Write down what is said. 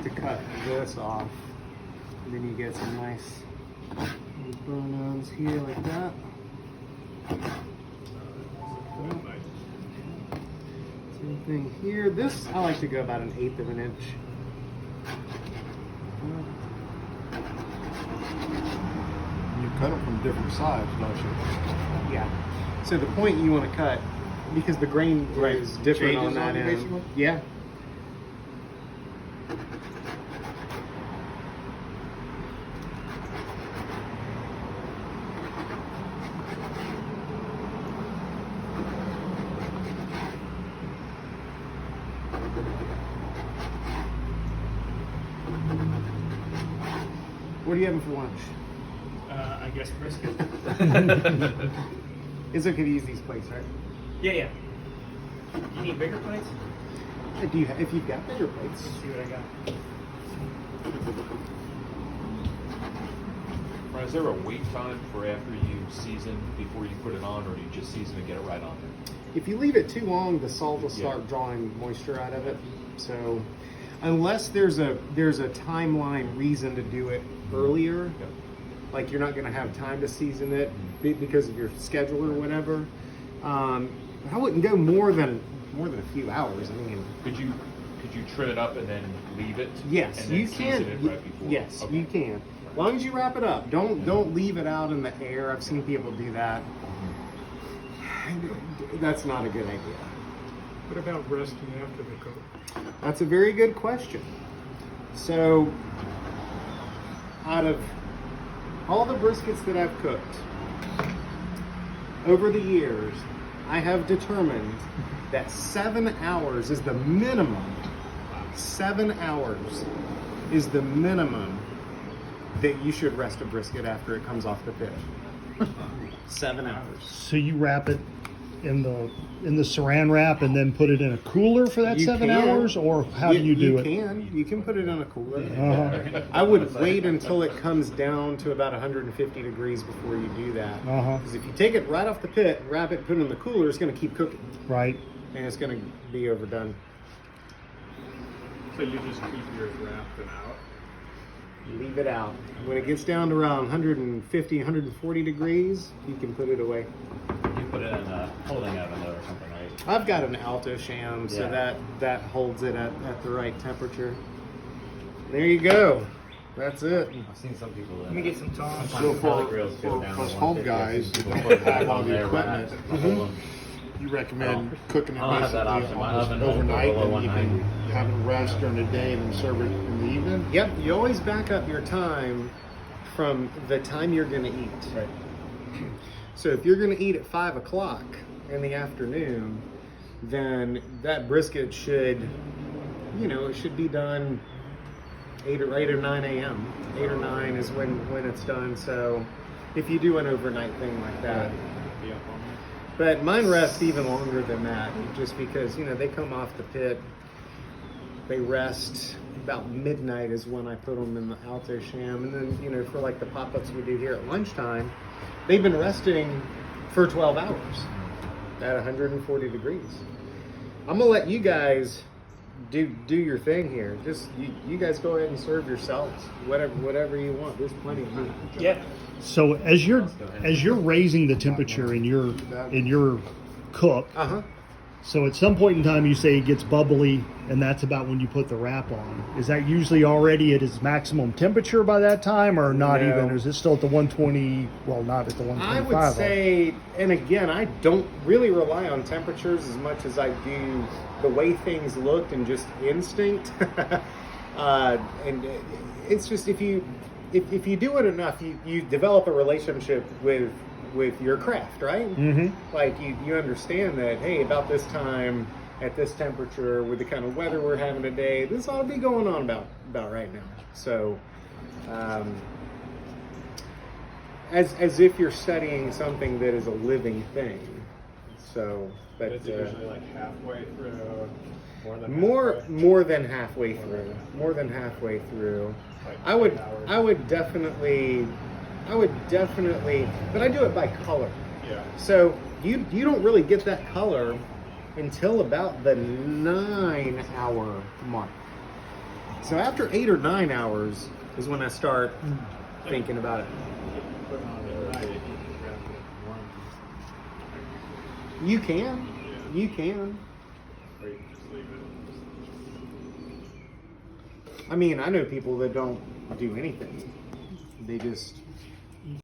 to cut this off. And then you get some nice bone-ons here like that. Same thing here. This, I like to go about 1/8 of an inch. You cut them from different sides, don't you? Yeah. So the point you want to cut, because the grain is different on Changes that on it, end. basically? Yeah. What are you having for lunch? I guess brisket. It's okay to use these plates, right? Yeah. You need bigger plates? If you've got bigger plates. Let's see what I got. Is there a wait time for after you season before you put it on, or do you just season and get it right on there? If you leave it too long, the salt will start Yeah. drawing moisture out of it. So, unless there's a timeline reason to do it earlier, Yeah. like you're not going to have time to season it because of your schedule or whatever, I wouldn't go more than a few hours. I mean, Could you trim it up and then leave it? yes, and then you season can. it right before? Yes, Okay. you can. As long as you wrap it up, don't leave it out in the air. I've seen people do that. That's not a good idea. What about resting after the cook? That's a very good question. So, out of all the briskets that I've cooked over the years, I have determined that 7 hours is the minimum. 7 hours is the minimum that you should rest a brisket after it comes off the pit. 7 hours. So you wrap it in the saran wrap and then put it in a cooler for that You 7 can. house, or how do you do it? You can put it in a cooler. Uh-huh. I would wait until it comes down to about 150 degrees before you do that. Uh-huh. Because if you take it right off the pit, wrap it, put it in the cooler, it's going to keep cooking, Right. and it's going to be overdone. So you just keep yours wrapped and out? You leave it out. When it gets down to around 150, 140 degrees, you can put it away. You put it in a holding oven though or something, right? I've got an Alto Sham, so Yeah. that holds it at the right temperature. There you go. That's it. I've seen some people. Let me get some tongs. So for grills go down to us home 150. guys People that put don't it back have all on the there, equipment, hold them. you recommend cooking it I don't have that basically option. My almost oven won't go overnight, below and you can 190. have it rest during the day and then serve it in the evening? Yep, you always back up your time from the time you're going to eat. Right. So if you're going to eat at 5 o'clock in the afternoon, then that brisket should, it should be done 8 or 9 a.m. 8 or 9 is when it's done. So if you do an overnight thing like that. But mine rest even longer than that, just because, they come off the pit, they rest about midnight is when I put them in the Alto Sham. And then, for like the pop-ups we do here at lunchtime, they've been resting for 12 hours at 140 degrees. I'm gonna let you guys do your thing here. Just you guys go ahead and serve yourselves, whatever you want. There's plenty of meat. Yeah. So as you're raising the temperature in your cook, Uh-huh. so at some point in time you say it gets bubbly, and that's about when you put the wrap on. Is that usually already at its maximum temperature by that time, or not No. even? Or is it still at the 120? Well, not at the 125. I would say, and again, I don't really rely on temperatures as much as I do the way things looked and just instinct. And it's just if you do it enough, you develop a relationship with your craft, right? Mm-hmm. Like you understand that, hey, about this time at this temperature with the kind of weather we're having today, this ought to be going on about right now. So as if you're studying something that is a living thing. So but It's usually like halfway through, more than halfway through. More than halfway through. Like I would 8 hours. I would definitely, but I do it by color. Yeah. So you don't really get that color until about the 9 hour mark. So after 8 or 9 hours is when I start thinking about it. Put it on at night, you can grab it warm. You can. You can. Or you can just leave it. I mean, I know people that don't do anything. They just